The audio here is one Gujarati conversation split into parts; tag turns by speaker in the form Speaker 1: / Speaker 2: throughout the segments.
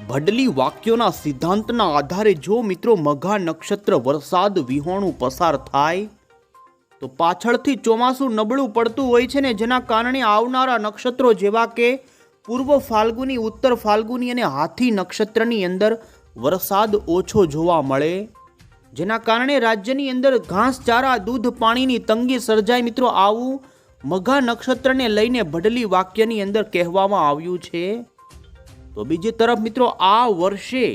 Speaker 1: ભડલી વાક્યોના સિદ્ધાંતના આધારે જો મિત્રો મઘા નક્ષત્ર વરસાદ વિહોણું પસાર થાય તો પાછળથી ચોમાસું નબળું પડતું હોય છે ને, જેના કારણે આવનારા નક્ષત્રો જેવા કે પૂર્વ ફાલ્ગુની, ઉત્તર ફાલ્ગુની અને હાથી નક્ષત્રની અંદર વરસાદ ઓછો જોવા મળે, જેના કારણે રાજ્યની અંદર ઘાસચારા, દૂધ, પાણીની તંગી સર્જાય. મિત્રો, આવું મઘા નક્ષત્રને લઈને ભડલી વાક્યની અંદર કહેવામાં આવ્યું છે. તો બીજી તરફ મિત્રો, આ વર્ષે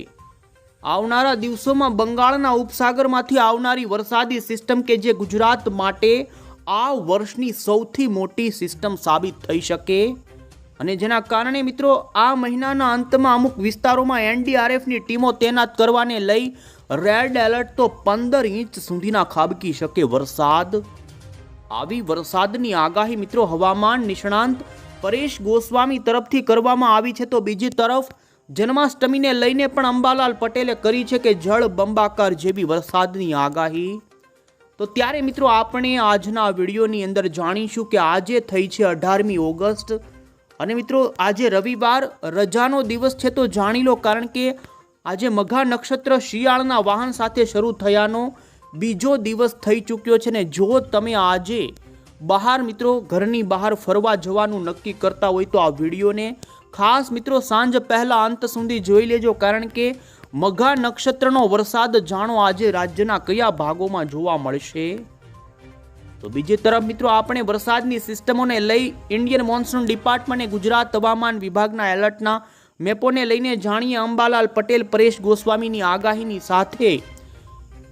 Speaker 1: આવનારા દિવસોમાં બંગાળના ઉપસાગરમાંથી આવનારી વરસાદી સિસ્ટમ કે જે ગુજરાત માટે આ વર્ષની સૌથી મોટી સિસ્ટમ સાબિત થઈ શકે, અને જેના કારણે મિત્રો આ મહિનાના અંતમાં અમુક વિસ્તારોમાં એનડીઆરએફની ટીમો તૈનાત કરવાને લઈ રેડ એલર્ટ તો 15 ઇંચ સુધીના ખાબકી શકે વરસાદ. આવી વરસાદની આગાહી મિત્રો હવામાન નિષ્ણાંત પરેશ ગોસ્વામી તરફથી કરવામાં આવી છે. તો બીજી તરફ જન્માષ્ટમીને લઈને પણ અંબાલાલ પટેલે કરી છે કે જળ બંબાકાર જેવી વરસાદની આગાહી. તો ત્યારે મિત્રો આપણે આજના વિડીયોની અંદર જાણીશું કે આજે થઈ છે 18મી ઓગસ્ટ, અને મિત્રો આજે રવિવાર, રજાનો દિવસ છે. તો જાણી લો, કારણ કે આજે મઘા નક્ષત્ર શિયાળના વાહન સાથે શરૂ થયાનો બીજો દિવસ થઈ ચૂક્યો છે ને જો તમે આજે બહાર મિત્રો ઘરની બહાર ફરવા જવાનું નક્કી કરતા હોય તો આ વિડીયોને ખાસ મિત્રો સાંજ પહેલા અંત સુધી જોઈ લેજો, કારણ કે મઘા નક્ષત્રનો વરસાદ જાણો આજે રાજ્યના કયા ભાગોમાં જોવા મળશે. તો બીજી તરફ મિત્રો આપણે વરસાદની સિસ્ટમોને લઈ ઇન્ડિયન મોન્સૂન ડિપાર્ટમેન્ટ ગુજરાત હવામાન વિભાગના એલર્ટના મેપોને લઈને જાણીએ અંબાલાલ પટેલ, પરેશ ગોસ્વામીની આગાહીની સાથે.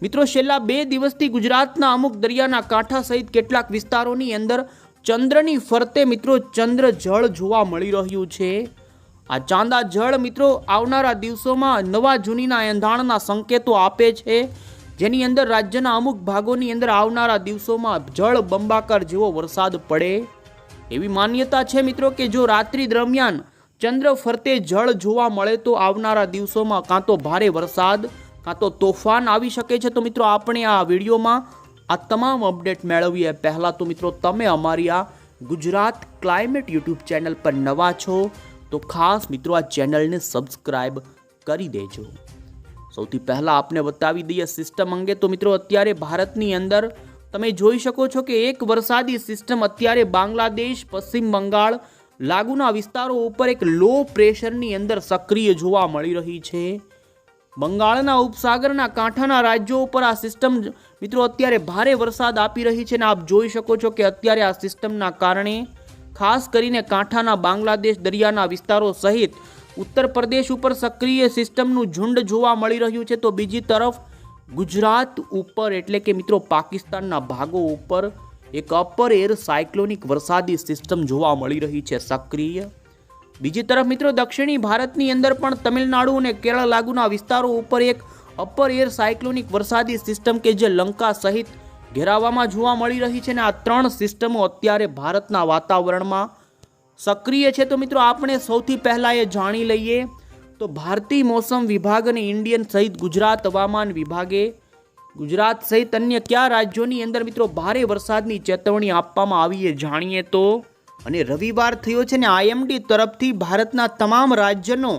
Speaker 1: મિત્રો, છેલ્લા 2 દિવસથી ગુજરાતના અમુક દરિયાના કાંઠા સહિત કેટલાક વિસ્તારોની અંદર ચંદ્રની ફરતે મિત્રો ચંદ્ર જળ જોવા મળી રહ્યું છે. આ ચાંદા જળ મિત્રો આવનારા દિવસોમાં નવા જૂનીના એંધાણના સંકેતો આપે છે, જેની અંદર રાજ્યના અમુક ભાગોની અંદર આવનારા દિવસોમાં જળ બંબાકાર જેવો વરસાદ પડે એવી માન્યતા છે મિત્રો, કે જો રાત્રિ દરમિયાન ચંદ્ર ફરતે જળ જોવા મળે તો આવનારા દિવસોમાં કાં તો ભારે વરસાદ કાં તો તોફાન આવી શકે છે. તો મિત્રો આપણે આ વિડીયોમાં આ તમામ અપડેટ મેળવીએ પહેલાં તો મિત્રો તમે અમારી આ ગુજરાત ક્લાઇમેટ યુટ્યુબ ચેનલ પર નવા છો તો ખાસ મિત્રો આ ચેનલને સબસ્ક્રાઇબ કરી દેજો. સૌથી પહેલાં આપને બતાવી દઈએ સિસ્ટમ અંગે. તો મિત્રો અત્યારે ભારતની અંદર તમે જોઈ શકો છો કે એક વરસાદી સિસ્ટમ અત્યારે બાંગ્લાદેશ, પશ્ચિમ બંગાળ લાગુના વિસ્તારો ઉપર એક લો પ્રેશરની અંદર સક્રિય જોવા મળી રહી છે. બંગાળના ઉપસાગરના કાંઠાના રાજ્યો ઉપર આ સિસ્ટમ મિત્રો અત્યારે ભારે વરસાદ આપી રહી છે, અને આપ જોઈ શકો છો કે અત્યારે આ સિસ્ટમના કારણે ખાસ કરીને કાંઠાના બાંગ્લાદેશ દરિયાના વિસ્તારો સહિત ઉત્તર પ્રદેશ ઉપર સક્રિય સિસ્ટમનું ઝુંડ જોવા મળી રહ્યું છે. તો બીજી તરફ ગુજરાત ઉપર એટલે કે મિત્રો પાકિસ્તાનના ભાગો ઉપર એક અપર એર સાયક્લોનિક વરસાદી સિસ્ટમ જોવા મળી રહી છે સક્રિય. બીજી તરફ મિત્રો દક્ષિણી ભારતની અંદર પણ તમિલનાડુ અને કેરળ લાગુના વિસ્તારો ઉપર એક અપર એર સાયક્લોનિક વરસાદી સિસ્ટમ કે જે લંકા સહિત ઘેરાવામાં જોવા મળી રહી છે, અને આ 3 સિસ્ટમો અત્યારે ભારતના વાતાવરણમાં સક્રિય છે. તો મિત્રો આપણે સૌથી પહેલા એ જાણી લઈએ તો ભારતીય મોસમ વિભાગ અને ઇન્ડિયન સહિત ગુજરાત હવામાન વિભાગે ગુજરાત સહિત અન્ય કયા રાજ્યોની અંદર મિત્રો ભારે વરસાદની ચેતવણી આપવામાં આવી એ જાણીએ તો. અને રવિવાર થયો છે ને આઈએમડી તરફથી ભારતના તમામ રાજ્યનો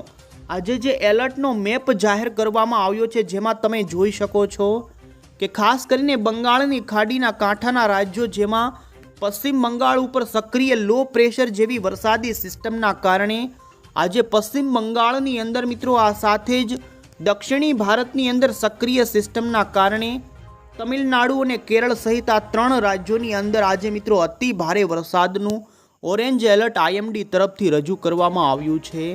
Speaker 1: આજે જે એલર્ટનો મેપ જાહેર કરવામાં આવ્યો છે, જેમાં તમે જોઈ શકો છો કે ખાસ કરીને બંગાળની ખાડીના કાંઠાના રાજ્યો, જેમાં પશ્ચિમ બંગાળ ઉપર સક્રિય લો પ્રેશર જેવી વરસાદી સિસ્ટમના કારણે આજે પશ્ચિમ બંગાળની અંદર મિત્રો આ સાથે જ દક્ષિણી ભારતની અંદર સક્રિય સિસ્ટમના કારણે તમિલનાડુ અને કેરળ સહિત આ 3 રાજ્યોની અંદર આજે મિત્રો અતિ ભારે વરસાદનું ઓરેન્જ એલર્ટ આઈએમડી તરફથી રજૂ કરવામાં આવ્યું છે.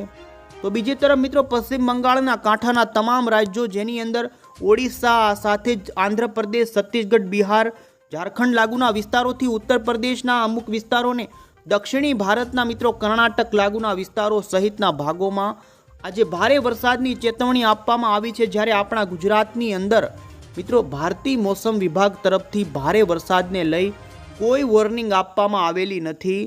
Speaker 1: તો બીજી તરફ મિત્રો પશ્ચિમ બંગાળના કાંઠાના તમામ રાજ્યો, જેની અંદર ઓડિશા સાથે જ આંધ્રપ્રદેશ, છત્તીસગઢ, બિહાર, ઝારખંડ લાગુના વિસ્તારોથી ઉત્તર પ્રદેશના અમુક વિસ્તારોને દક્ષિણી ભારતના મિત્રો કર્ણાટક લાગુના વિસ્તારો સહિતના ભાગોમાં આજે ભારે વરસાદની ચેતવણી આપવામાં આવી છે, જ્યારે આપણા ગુજરાતની અંદર મિત્રો ભારતીય મોસમ વિભાગ તરફથી ભારે વરસાદને લઈ કોઈ વોર્નિંગ આપવામાં આવેલી નથી.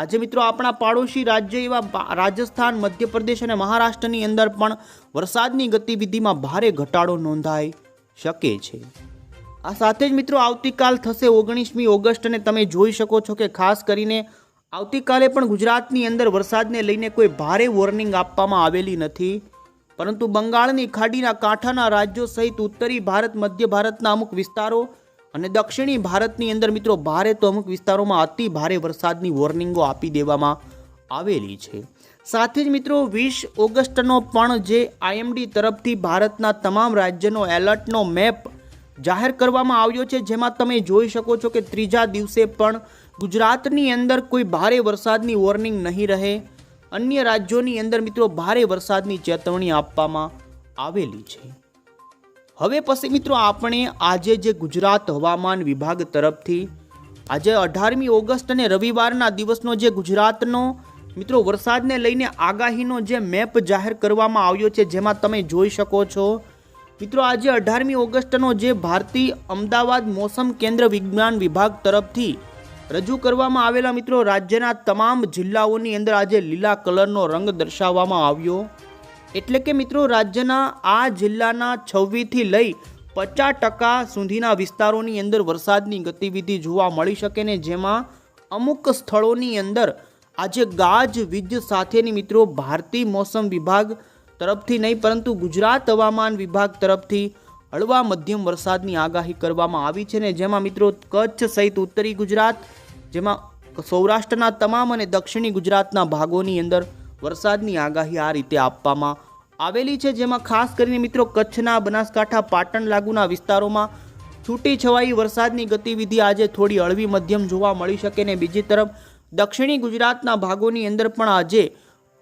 Speaker 1: આજે મિત્રો આપણા પાડોશી રાજ્ય એવા રાજસ્થાન, મધ્યપ્રદેશ અને મહારાષ્ટ્રની અંદર પણ વરસાદની ગતિવિધિમાં ભારે ઘટાડો નોંધાઈ શકે છે. આ સાથે જ મિત્રો આવતીકાલ થશે 19મી ઓગસ્ટ, અને તમે જોઈ શકો છો કે ખાસ કરીને આવતીકાલે પણ ગુજરાતની અંદર વરસાદને લઈને કોઈ ભારે વોર્નિંગ આપવામાં આવેલી નથી, પરંતુ બંગાળની ખાડીના કાંઠાના રાજ્યો સહિત ઉત્તરી ભારત, મધ્ય ભારતના અમુક વિસ્તારો અને દક્ષિણી ભારતની અંદર મિત્રો ભારે તો અમુક વિસ્તારોમાં અતિ ભારે વરસાદની વોર્નિંગો આપી દેવામાં આવેલી છે. સાથે જ મિત્રો 20 ઓગસ્ટનો પણ જે IMD તરફથી ભારતના તમામ રાજ્યનો એલર્ટનો મેપ જાહેર કરવામાં આવ્યો છે, જેમાં તમે જોઈ શકો છો કે ત્રીજા દિવસે પણ ગુજરાતની અંદર કોઈ ભારે વરસાદની વોર્નિંગ નહીં રહે. અન્ય રાજ્યોની અંદર મિત્રો ભારે વરસાદની ચેતવણી આપવામાં આવેલી છે. હવે પછી મિત્રો આપણે આજે જે ગુજરાત હવામાન વિભાગ તરફથી આજે 18મી ઓગસ્ટ અને રવિવારના દિવસનો જે ગુજરાતનો મિત્રો વરસાદને લઈને આગાહીનો જે મેપ જાહેર કરવામાં આવ્યો છે, જેમાં તમે જોઈ શકો છો મિત્રો આજે 18મી ઓગસ્ટનો જે ભારતીય અમદાવાદ મોસમ કેન્દ્ર વિજ્ઞાન વિભાગ તરફથી રજૂ કરવામાં આવેલા મિત્રો રાજ્યના તમામ જિલ્લાઓની અંદર આજે લીલા કલરનો રંગ દર્શાવવામાં આવ્યો. એટલે કે મિત્રો રાજ્યના આ જિલ્લાના 26થી લઈ 50% સુધીના વિસ્તારોની અંદર વરસાદની ગતિવિધિ જોવા મળી શકે ને જેમાં અમુક સ્થળોની અંદર આજે ગાજવીજ સાથેની મિત્રો ભારતીય મોસમ વિભાગ તરફથી નહીં પરંતુ ગુજરાત હવામાન વિભાગ તરફથી હળવા મધ્યમ વરસાદની આગાહી કરવામાં આવી છે ને જેમાં મિત્રો કચ્છ સહિત ઉત્તરી ગુજરાત, જેમાં સૌરાષ્ટ્રના તમામ અને દક્ષિણી ગુજરાતના ભાગોની અંદર વરસાદની આગાહી આ રીતે આપવામાં આવેલી છે. જેમાં ખાસ કરીને મિત્રો કચ્છના, બનાસકાંઠા, પાટણ લાગુના વિસ્તારોમાં છૂટી છવાઈ વરસાદની ગતિવિધિ આજે થોડી હળવી મધ્યમ જોવા મળી શકે ને બીજી તરફ દક્ષિણી ગુજરાતના ભાગોની અંદર પણ આજે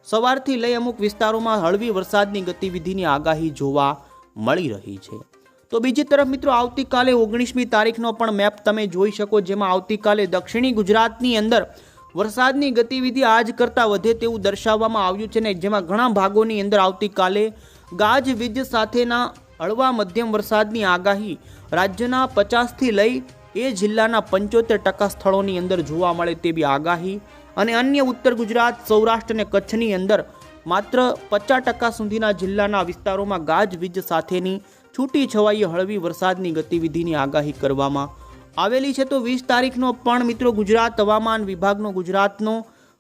Speaker 1: સવારથી લઈ અમુક વિસ્તારોમાં હળવી વરસાદની ગતિવિધિની આગાહી જોવા મળી રહી છે. તો બીજી તરફ મિત્રો આવતીકાલે 19મી તારીખનો પણ મેપ તમે જોઈ શકો, જેમાં આવતીકાલે દક્ષિણી ગુજરાતની અંદર વરસાદની ગતિવિધિ આજ કરતાં વધે તેવું દર્શાવવામાં આવ્યું છે ને જેમાં ઘણા ભાગોની અંદર આવતીકાલે ગાજવીજ સાથેના હળવા મધ્યમ વરસાદની આગાહી રાજ્યના 50થી લઈ એ જિલ્લાના 75% સ્થળોની અંદર જોવા મળે તેવી આગાહી અને અન્ય ઉત્તર ગુજરાત, સૌરાષ્ટ્ર અને કચ્છની અંદર માત્ર 50% સુધીના જિલ્લાના વિસ્તારોમાં ગાજવીજ સાથેની છૂટી છવાઈ હળવી વરસાદની ગતિવિધિની આગાહી કરવામાં આવેલી છે. તો 20 તારીખનો પણ મિત્રો ગુજરાત હવામાન વિભાગનો ગુજરાતનો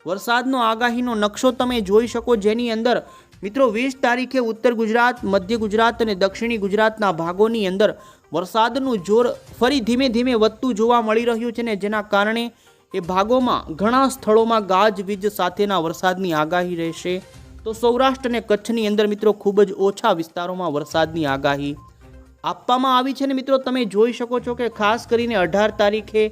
Speaker 1: વરસાદનો આગાહીનો નકશો તમે જોઈ શકો, જેની અંદર મિત્રો 20 તારીખે ઉત્તર ગુજરાત, મધ્ય ગુજરાત અને દક્ષિણી ગુજરાતના ભાગોની અંદર વરસાદનું જોર ફરી ધીમે ધીમે વધતું જોવા મળી રહ્યું છે ને જેના કારણે એ ભાગોમાં ઘણા સ્થળોમાં ગાજવીજ સાથેના વરસાદની આગાહી રહેશે. તો સૌરાષ્ટ્ર અને કચ્છની અંદર મિત્રો ખૂબ જ ઓછા વિસ્તારોમાં વરસાદની આગાહી આપવામાં આવી છે ને મિત્રો તમે જોઈ શકો છો કે ખાસ કરીને 18 તારીખે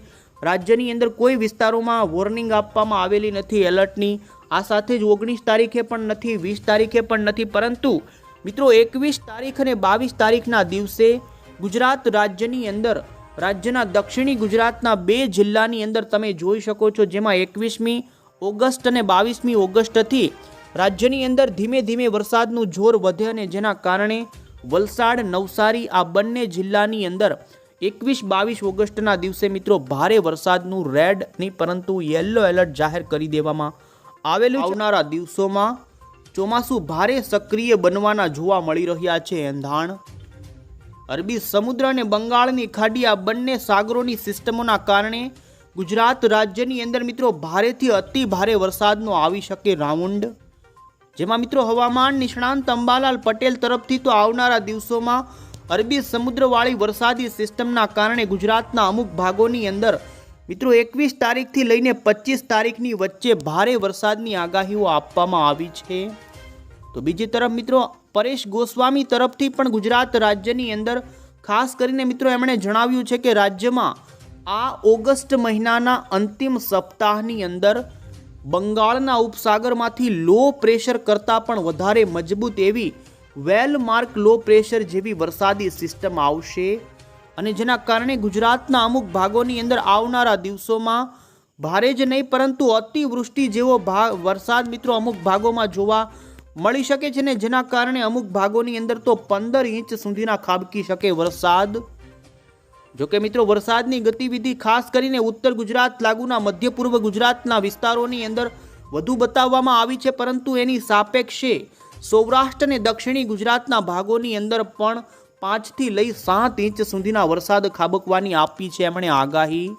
Speaker 1: રાજ્યની અંદર કોઈ વિસ્તારોમાં વોર્નિંગ આપવામાં આવેલી નથી એલર્ટની. આ સાથે જ 19 તારીખે પણ નથી, 20 તારીખે પણ નથી, પરંતુ મિત્રો 21 તારીખ અને 22 તારીખના દિવસે ગુજરાત રાજ્યની અંદર રાજ્યના દક્ષિણી ગુજરાતના 2 જિલ્લાની અંદર તમે જોઈ શકો છો, જેમાં 21મી ઓગસ્ટ અને 22મી ઓગસ્ટથી રાજ્યની અંદર ધીમે ધીમે વરસાદનું જોર વધે અને જેના કારણે વલસાડ, નવસારી આ બંને જિલ્લાની અંદર 21-22 ઓગસ્ટના દિવસે મિત્રો ભારે વરસાદનું રેડ નહીં પરંતુ યલો એલર્ટ જાહેર કરી દેવામાં આવેલું. આવનારા દિવસોમાં ચોમાસું ભારે સક્રિય બનવાના જોવા મળી રહ્યા છે એંધાણ. અરબી સમુદ્ર અને બંગાળની ખાડી આ બંને સાગરોની સિસ્ટમોના કારણે ગુજરાત રાજ્યની અંદર મિત્રો ભારેથી અતિ ભારે વરસાદનો આવી શકે રાઉન્ડ, જેમાં મિત્રો હવામાન નિષ્ણાંત અંબાલાલ પટેલ તરફથી તો આવનારા દિવસોમાં અરબી સમુદ્રવાળી વરસાદી સિસ્ટમના કારણે ગુજરાતના અમુક ભાગોની અંદર મિત્રો 21 તારીખથી લઈને 25 તારીખની વચ્ચે ભારે વરસાદની આગાહીઓ આપવામાં આવી છે. તો બીજી તરફ મિત્રો પરેશ ગોસ્વામી તરફથી પણ ગુજરાત રાજ્યની અંદર ખાસ કરીને મિત્રો એમણે જણાવ્યું છે કે રાજ્યમાં આ ઓગસ્ટ મહિનાના અંતિમ સપ્તાહની અંદર બંગાળના ઉપસાગરમાંથી લો પ્રેશર કરતાં પણ વધારે મજબૂત એવી વેલ માર્ક લો પ્રેશર જેવી વરસાદી સિસ્ટમ આવશે અને જેના કારણે ગુજરાતના અમુક ભાગોની અંદર આવનારા દિવસોમાં ભારે જ નહીં પરંતુ અતિવૃષ્ટિ જેવો વરસાદ મિત્રો અમુક ભાગોમાં જોવા મળી શકે છે ને જેના કારણે અમુક ભાગોની અંદર તો 15 ઇંચ સુધીના ખાબકી શકે વરસાદ. જોકે મિત્રો વરસાદની ગતિવિધિ ખાસ કરીને ઉત્તર ગુજરાત લાગુના મધ્ય પૂર્વ ગુજરાતના વિસ્તારોની અંદર વધુ બતાવવામાં આવી છે, પરંતુ એની સાપેક્ષે સૌરાષ્ટ્ર અને દક્ષિણી ગુજરાતના ભાગોની અંદર પણ 5 થી લઈ 7 ઇંચ સુધીના વરસાદ ખાબકવાની આપી છે એમણે આગાહી.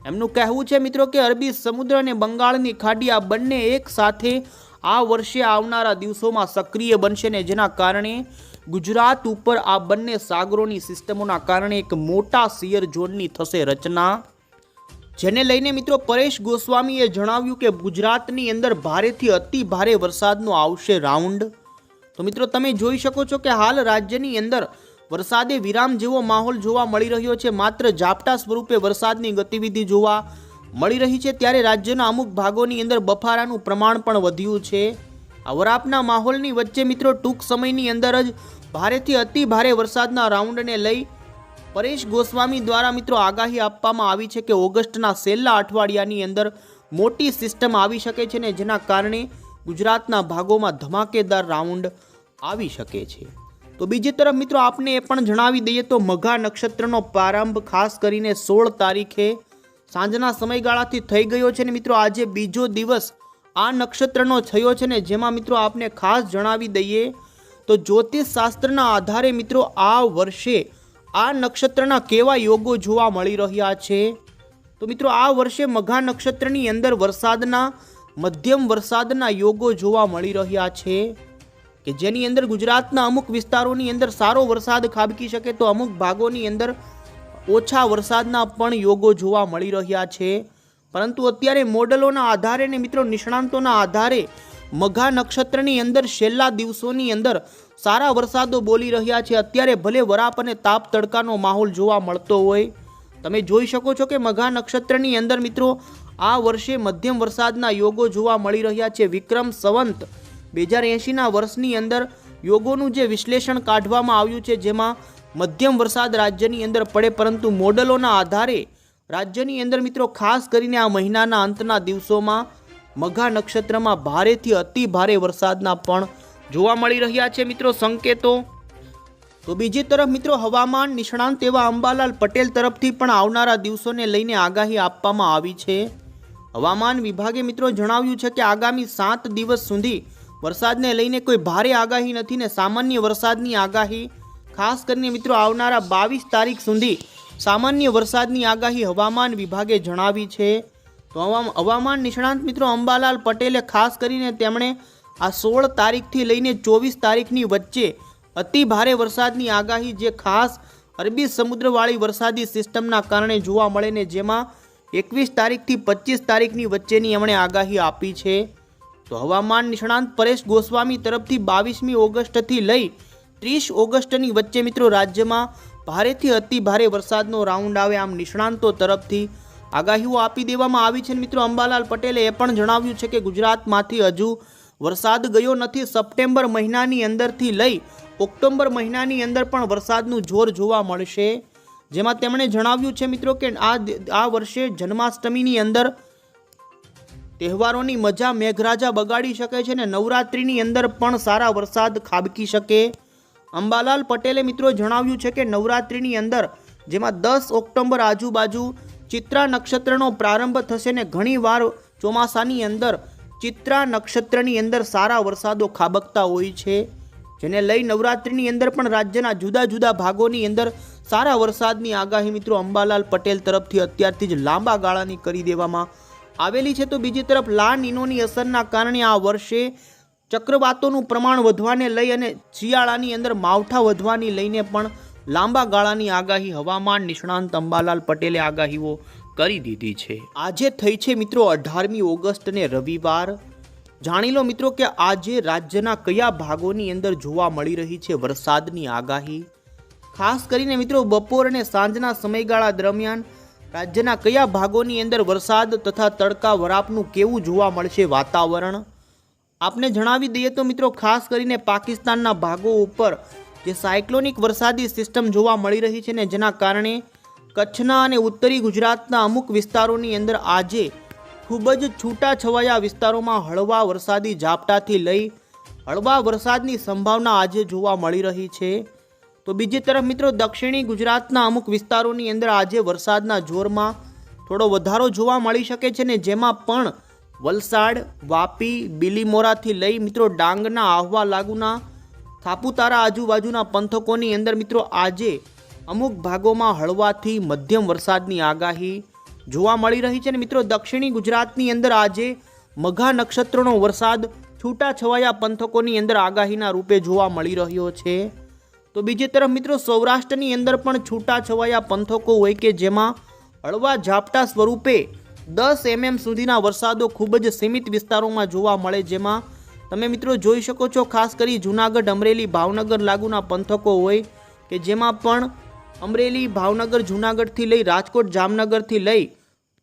Speaker 1: એમનું કહેવું છે મિત્રો કે અરબી સમુદ્ર અને બંગાળની ખાડી આ બંને એક સાથે આ વર્ષે આવનારા દિવસોમાં સક્રિય બનશે ને જેના કારણે ગુજરાત ઉપર આ બંને સાગરોની સિસ્ટમોના કારણે એક મોટા શિયર ઝોનની થશે રચના, જેને લઈને મિત્રો પરેશ ગોસ્વામીએ જણાવ્યું કે ગુજરાતની અંદર ભારેથી અતિ ભારે વરસાદનો આવશે રાઉન્ડ। તો મિત્રો તમે જોઈ શકો છો કે હાલ રાજ્યની અંદર વરસાદે વિરામ જેવો માહોલ જોવા મળી રહ્યો છે। માત્ર ઝાપટા સ્વરૂપે વરસાદની ગતિવિધિ જોવા મળી રહી છે, ત્યારે રાજ્યના અમુક ભાગોની અંદર બફારાનું પ્રમાણ પણ વધ્યું છે। આ વરાપના માહોલની વચ્ચે મિત્રો ટૂંક સમયની અંદર જ ભારેથી અતિ ભારે વરસાદના રાઉન્ડને લઈ પરેશ ગોસ્વામી દ્વારા મિત્રો આગાહી આપવામાં આવી છે કે ઓગસ્ટના છેલ્લા અઠવાડિયાની અંદર મોટી સિસ્ટમ આવી શકે છે ને જેના કારણે ગુજરાતના ભાગોમાં ધમાકેદાર રાઉન્ડ આવી શકે છે। તો બીજી તરફ મિત્રો આપને એ પણ જણાવી દઈએ તો મઘા નક્ષત્રનો પ્રારંભ ખાસ કરીને 16 તારીખે સાંજના સમયગાળાથી થઈ ગયો છે ને મિત્રો આજે બીજો દિવસ આ નક્ષત્રનો થયો છે ને જેમાં મિત્રો આપને ખાસ જણાવી દઈએ તો જ્યોતિષ શાસ્ત્રના આધારે મિત્રો આ વર્ષે આ નક્ષત્રના કેવા યોગો જોવા મળી રહ્યા છે। તો મિત્રો આ વર્ષે મઘા નક્ષત્રની અંદર વરસાદના મધ્યમ વરસાદના યોગો જોવા મળી રહ્યા છે કે જેની અંદર ગુજરાતના અમુક વિસ્તારોની અંદર સારો વરસાદ ખાબકી શકે તો અમુક ભાગોની અંદર ઓછા વરસાદના પણ યોગો જોવા મળી રહ્યા છે। પરંતુ અત્યારે મોડલોના આધારે ને મિત્રો નિષ્ણાંતોના આધારે મઘા નક્ષત્રની અંદર છેલ્લા દિવસોની અંદર સારા વરસાદો બોલી રહ્યા છે। અત્યારે ભલે વરાપ અને તાપ તડકાનો માહોલ જોવા મળતો હોય, તમે જોઈ શકો છો કે મઘા નક્ષત્રની અંદર મિત્રો આ વર્ષે મધ્યમ વરસાદના યોગો જોવા મળી રહ્યા છે। વિક્રમ સંવત 2080ના વર્ષની અંદર યોગોનું જે વિશ્લેષણ કાઢવામાં આવ્યું છે જેમાં મધ્યમ વરસાદ રાજ્યની અંદર પડે, પરંતુ મોડલોના આધારે રાજ્યની અંદર મિત્રો ખાસ કરીને આ મહિનાના અંતના દિવસોમાં મઘા નક્ષત્રમાં ભારેથી અતિ ભારે વરસાદના પણ જોવા મળી રહ્યા છે મિત્રો સંકેતો। તો બીજી તરફ મિત્રો હવામાન નિષ્ણાંત એવા અંબાલાલ પટેલ તરફથી પણ આવનારા દિવસોને લઈને આગાહી આપવામાં આવી છે। હવામાન વિભાગે મિત્રો જણાવ્યું છે કે આગામી 7 દિવસ સુધી વરસાદને લઈને કોઈ ભારે આગાહી નથી ને સામાન્ય વરસાદની આગાહી, ખાસ કરીને મિત્રો આવનારા 22 તારીખ સુધી સામાન્ય વરસાદની આગાહી હવામાન વિભાગે જણાવી છે। તો હવામાન નિષ્ણાંત મિત્રો અંબાલાલ પટેલે ખાસ કરીને તેમણે આ 16 તારીખથી લઈને 24 તારીખની વચ્ચે અતિ ભારે વરસાદની આગાહી જે ખાસ અરબી સમુદ્રવાળી વરસાદી સિસ્ટમના કારણે જોવા મળે ને જેમાં 21 તારીખથી 25 તારીખની વચ્ચેની એમણે આગાહી આપી છે। તો હવામાન નિષ્ણાંત પરેશ ગોસ્વામી તરફથી 22મી ઓગસ્ટથી લઈ 30 ઓગસ્ટની વચ્ચે મિત્રો રાજ્યમાં ભારેથી અતિ ભારે વરસાદનો રાઉન્ડ આવે આમ નિષ્ણાંતો તરફથી આગાહીઓ આપી દેવામાં આવી છે। મિત્રો અંબાલાલ પટેલે એ પણ જણાવ્યું છે કે ગુજરાતમાંથી હજુ વરસાદ ગયો નથી। સપ્ટેમ્બર મહિનાની અંદરથી લઈ ઓક્ટોબર મહિનાની અંદર પણ વરસાદનું જોર જોવા મળશે, જેમાં તેમણે જણાવ્યું છે મિત્રો કે આ વર્ષે જન્માષ્ટમીની અંદર તહેવારોની મજા મેઘરાજા બગાડી શકે છે ને નવરાત્રિની અંદર પણ સારા વરસાદ ખાબકી શકે। અંબાલાલ પટેલે મિત્રો જણાવ્યું છે કે નવરાત્રિની અંદર જેમાં 10 ઓક્ટોબર આજુબાજુ ચિત્રા નક્ષત્રનો પ્રારંભ થશે ને ઘણીવાર ચોમાસાની અંદર ચિત્રા નક્ષત્રની અંદર સારા વરસાદો ખાબકતા હોય છે, જેને લઈ નવરાત્રિની અંદર પણ રાજ્યના જુદા જુદા ભાગોની અંદર સારા વરસાદની આગાહી મિત્રો અંબાલાલ પટેલ તરફથી અત્યારથી જ લાંબા ગાળાની કરી દેવામાં આવેલી છે। તો બીજી તરફ લા નીનોની અસરના કારણે આ વર્ષે ચક્રવાતોનું પ્રમાણ વધવાને લઈ અને શિયાળાની અંદર માવઠા વધવાની લઈને પણ લાંબા ગાળાની આગાહી હવામાન નિષ્ણાંત અંબાલાલ પટેલે આગાહીઓ કરી દીધી છે। આજે થઈ છે મિત્રો 18મી ઓગસ્ટ ને રવિવાર। જાણી લો મિત્રો કે આજે રાજ્યના કયા ભાગોની અંદર જોવા મળી રહી છે વરસાદની આગાહી। ખાસ કરીને મિત્રો બપોર અને સાંજના સમયગાળા દરમિયાન રાજ્યના કયા ભાગોની અંદર વરસાદ તથા તડકા વરાપનું કેવું જોવા મળશે વાતાવરણ આપને જણાવી દઈએ તો મિત્રો ખાસ કરીને પાકિસ્તાનના ભાગો ઉપર જે સાયક્લોનિક વરસાદી સિસ્ટમ જોવા મળી રહી છે ને જેના કારણે કચ્છના અને ઉત્તરી ગુજરાતના અમુક વિસ્તારોની અંદર આજે ખૂબ જ છૂટાછવાયા વિસ્તારોમાં હળવા વરસાદી ઝાપટાથી લઈ હળવા વરસાદની સંભાવના આજે જોવા મળી રહી છે। તો બીજી તરફ મિત્રો દક્ષિણી ગુજરાતના અમુક વિસ્તારોની અંદર આજે વરસાદના જોરમાં થોડો વધારો જોવા મળી શકે છે ને જેમાં પણ વલસાડ, વાપી, બિલીમોરાથી લઈ મિત્રો ડાંગના આહવા લાગુના થાપુતારા આજુબાજુના પંથકોની અંદર મિત્રો આજે અમુક ભાગોમાં હળવાથી મધ્યમ વરસાદની આગાહી જોવા મળી રહી છે ને મિત્રો દક્ષિણી ગુજરાતની અંદર આજે મઘા નક્ષત્રનો વરસાદ છૂટાછવાયા પંથકોની અંદર આગાહીના રૂપે જોવા મળી રહ્યો છે। તો બીજી તરફ મિત્રો સૌરાષ્ટ્રની અંદર પણ છૂટાછવાયા પંથકો હોય કે જેમાં હળવા ઝાપટા સ્વરૂપે 10 mm સુધીના વરસાદો ખૂબ જ સીમિત વિસ્તારોમાં જોવા મળે, જેમાં તમે મિત્રો જોઈ શકો છો ખાસ કરી જૂનાગઢ, અમરેલી, ભાવનગર લાગુના પંથકો હોય કે જેમાં પણ અમરેલી, ભાવનગર, જૂનાગઢથી લઈ રાજકોટ, જામનગરથી લઈ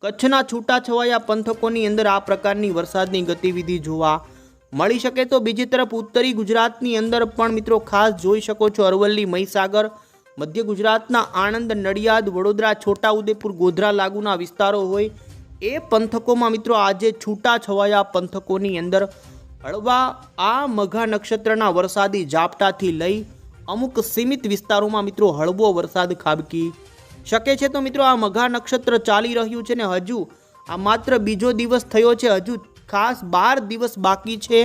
Speaker 1: કચ્છના છૂટાછવાયા પંથકોની અંદર આ પ્રકારની વરસાદની ગતિવિધિ જોવા મળી શકે। તો બીજી તરફ ઉત્તરી ગુજરાતની અંદર પણ મિત્રો ખાસ જોઈ શકો છો અરવલ્લી, મહીસાગર, મધ્ય ગુજરાતના આણંદ, નડિયાદ, વડોદરા, છોટાઉદેપુર, ગોધરા લાગુના વિસ્તારો હોય એ પંથકોમાં મિત્રો આજે છૂટાછવાયા પંથકોની અંદર હળવા આ મઘા નક્ષત્રના વરસાદી ઝાપટાથી લઈ અમુક સીમિત વિસ્તારોમાં મિત્રો હળવો વરસાદ ખાબકી શકે છે। તો મિત્રો આ મઘા નક્ષત્ર ચાલી રહ્યું છે ને હજુ આ માત્ર બીજો દિવસ થયો છે, હજુ ખાસ 12 દિવસ બાકી છે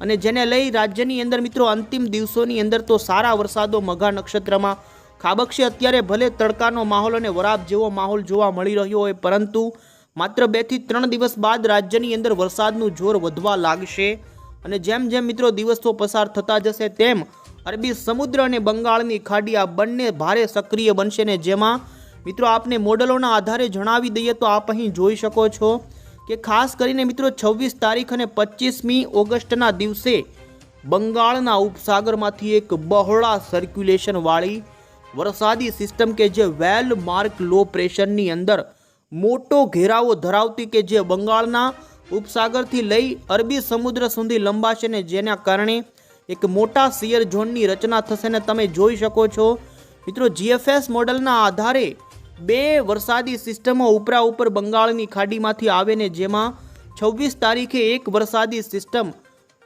Speaker 1: અને જેને લઈ રાજ્યની અંદર મિત્રો અંતિમ દિવસોની અંદર તો સારા વરસાદો મઘા નક્ષત્રમાં ખાબકશે। અત્યારે ભલે તડકાનો માહોલ અને વરાપ જેવો માહોલ જોવા મળી રહ્યો હોય, પરંતુ માત્ર 2 થી 3 દિવસ બાદ રાજ્યની અંદર વરસાદનું જોર વધવા લાગશે અને જેમ જેમ મિત્રો દિવસો પસાર થતા જશે તેમ અરબી સમુદ્ર અને બંગાળની ખાડી આ બંને ભારે સક્રિય બનશે ને જેમાં મિત્રો આપને મોડલોના આધારે જણાવી દઈએ તો આપ અહીં જોઈ શકો છો કે ખાસ કરીને મિત્રો 26 તારીખ અને 25મી ઓગસ્ટના દિવસે બંગાળના ઉપસાગરમાંથી એક બહોળા સર્ક્યુલેશનવાળી વરસાદી સિસ્ટમ કે જે વેલ માર્ક લો પ્રેશરની અંદર મોટો ઘેરાવો ધરાવતી કે જે બંગાળના ઉપસાગરથી લઈ અરબી સમુદ્ર સુધી લંબાશે ને જેના કારણે એક મોટા શિયર ઝોનની રચના થશે ને તમે જોઈ શકો છો મિત્રો જીએફએસ મોડલના આધારે 2 વરસાદી સિસ્ટમો ઉપરા ઉપર બંગાળની ખાડીમાંથી આવે ને જેમાં 26 તારીખે એક વરસાદી સિસ્ટમ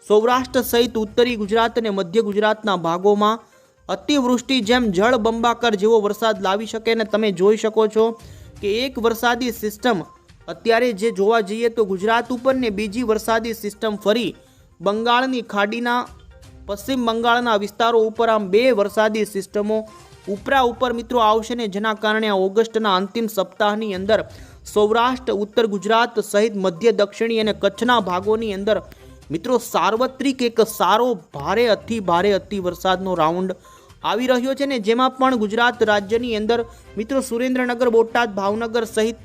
Speaker 1: સૌરાષ્ટ્ર સહિત ઉત્તરી ગુજરાત અને મધ્ય ગુજરાતના ભાગોમાં અતિવૃષ્ટિ જેમ જળબંબાકાર જેવો વરસાદ લાવી શકે ને તમે જોઈ શકો છો કે એક વરસાદી સિસ્ટમ અત્યારે જે જોવા જઈએ તો ગુજરાત ઉપર ને બીજી વરસાદી સિસ્ટમ ફરી બંગાળની ખાડીના પશ્ચિમ બંગાળના વિસ્તારો ઉપર આમ 2 વરસાદી સિસ્ટમો ઉપરા ઉપર મિત્રો આવશે ને જેના કારણે આ ઓગસ્ટના અંતિમ સપ્તાહની અંદર સૌરાષ્ટ્ર, ઉત્તર ગુજરાત સહિત મધ્ય, દક્ષિણી અને કચ્છના ભાગોની અંદર મિત્રો સાર્વત્રિક એક સારો ભારે અતિ વરસાદનો રાઉન્ડ આવી રહ્યો છે ને જેમાં પણ ગુજરાત રાજ્યની અંદર મિત્રો સુરેન્દ્રનગર, બોટાદ, ભાવનગર સહિત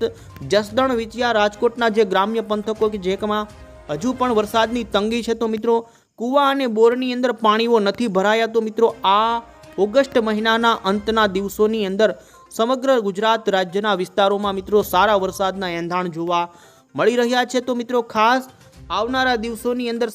Speaker 1: જસદણ, વિંછિયા, રાજકોટના જે ગ્રામ્ય પંથકો કે જેમાં હજુ પણ વરસાદની તંગી છે તો મિત્રો કૂવા અને બોરની અંદર પાણીઓ નથી ભરાયા તો મિત્રો આ ઓગસ્ટ મહિનાના અંતના દિવસોની અંદર સમગ્ર ગુજરાત રાજ્યના વિસ્તારોમાં મિત્રો સારા વરસાદના એંધાણ જોવા મળી રહ્યા છે। તો મિત્રો ખાસ આવનારા દિવસોની અંદર